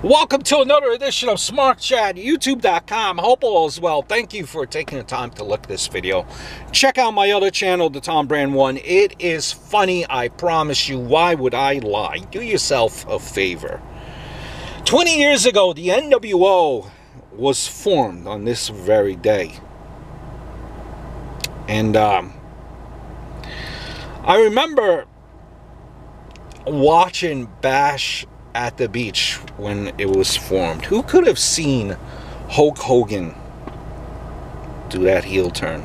Welcome to another edition of Smart Chat, YouTube.com. Hope all is well. Thank you for taking the time to look at this video. Check out my other channel, the Tom Brand One. It is funny, I promise you. Why would I lie? Do yourself a favor. 20 years ago, the NWO was formed on this very day. And I remember watching Bash at the Beach when it was formed. Who could have seen Hulk Hogan do that heel turn?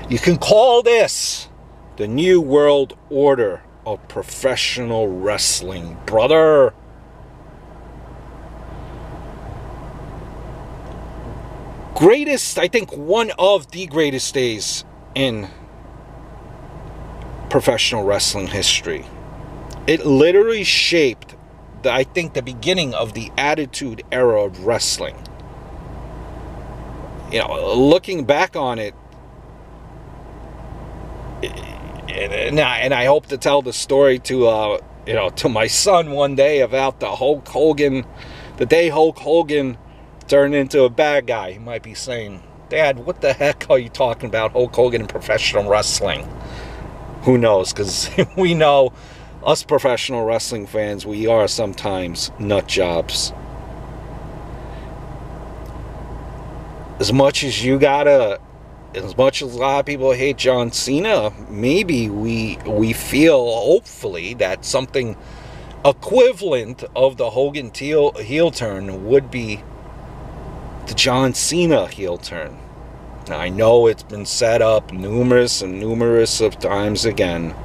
You can call this the new world order of professional wrestling, brother. Greatest, I think one of the greatest days in professional wrestling history. It literally shaped I think the beginning of the Attitude Era of wrestling. You know, looking back on it, and I hope to tell the story to to my son one day about the Hulk Hogan, the day Hulk Hogan turned into a bad guy. He might be saying, "Dad, what the heck are you talking about, Hulk Hogan in professional wrestling?" Who knows? Because we know, us professional wrestling fans, we are sometimes nut jobs. As much as a lot of people hate John Cena, maybe we feel, hopefully, that something equivalent of the Hogan heel turn would be the John Cena heel turn. Now, I know it's been set up numerous of times again.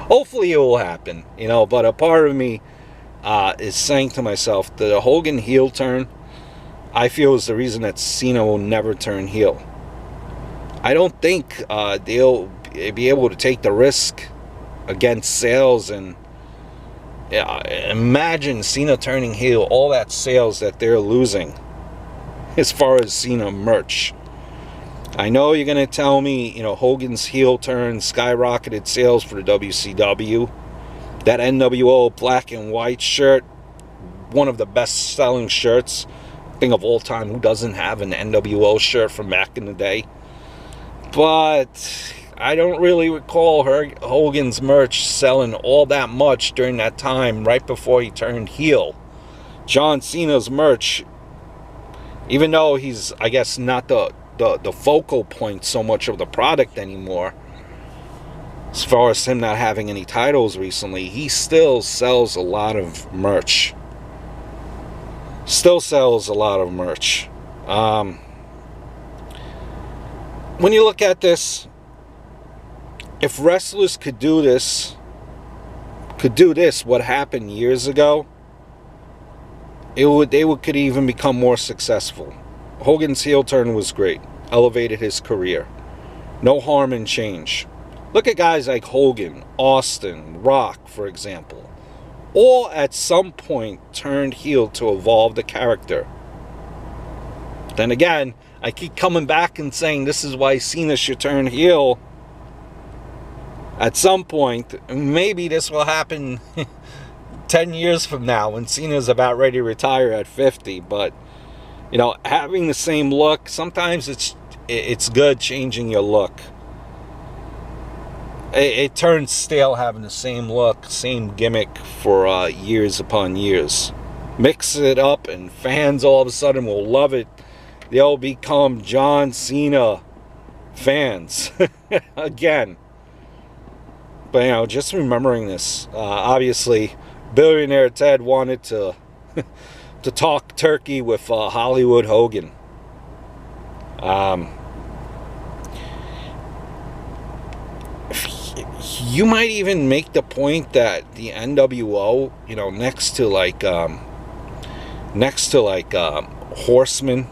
Hopefully it will happen, but a part of me is saying to myself that the Hogan heel turn, I feel, is the reason that Cena will never turn heel. I don't think they'll be able to take the risk against sales, and imagine Cena turning heel, all that sales that they're losing as far as Cena merch. I know you're going to tell me, Hogan's heel turn skyrocketed sales for the WCW. That NWO black and white shirt, one of the best selling shirts, I think, of all time. Who doesn't have an NWO shirt from back in the day? But I don't really recall Hogan's merch selling all that much during that time, right before he turned heel. John Cena's merch, even though he's, I guess, not the focal point so much of the product anymore, as far as him not having any titles recently, he still sells a lot of merch. When you look at this, if wrestlers could do this, what happened years ago, they could even become more successful. Hogan's heel turn was great. Elevated his career. No harm in change. Look at guys like Hogan, Austin, Rock, for example. All at some point turned heel to evolve the character. Then again, I keep coming back and saying this is why Cena should turn heel. At some point, maybe this will happen 10 years from now when Cena's about ready to retire at 50, but having the same look, sometimes it's good changing your look. It turns stale having the same look, same gimmick for years upon years. Mix it up and fans all of a sudden will love it. They'll become John Cena fans again. But just remembering this, obviously billionaire Ted wanted to talk turkey with Hollywood Hogan. You might even make the point that the NWO, next to Horseman,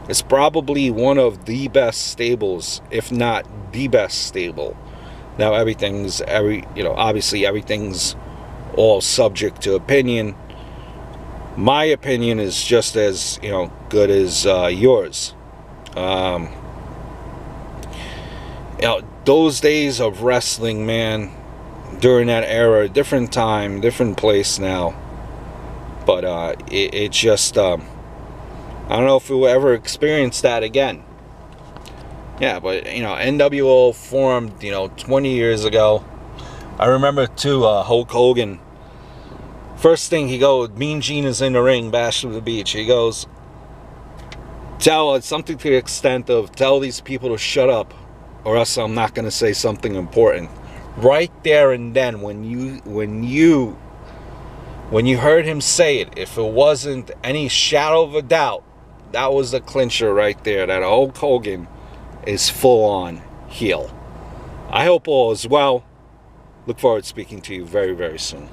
is probably one of the best stables, if not the best stable. Now obviously everything's all subject to opinion. My opinion is just as good as yours. Those days of wrestling, man, during that era, different time, different place now. But it just, I don't know if we'll ever experience that again. Yeah, but, you know, NWO formed, you know, 20 years ago. I remember, too, Hulk Hogan. First thing he goes, Mean Gene is in the ring, Bash to the Beach. He goes, tell something to the extent of, tell these people to shut up, or else I'm not going to say something important. Right there and then, when you heard him say it, if it wasn't any shadow of a doubt, that was the clincher right there, that Hulk Hogan is full on heel. I hope all is well. Look forward to speaking to you very, very soon.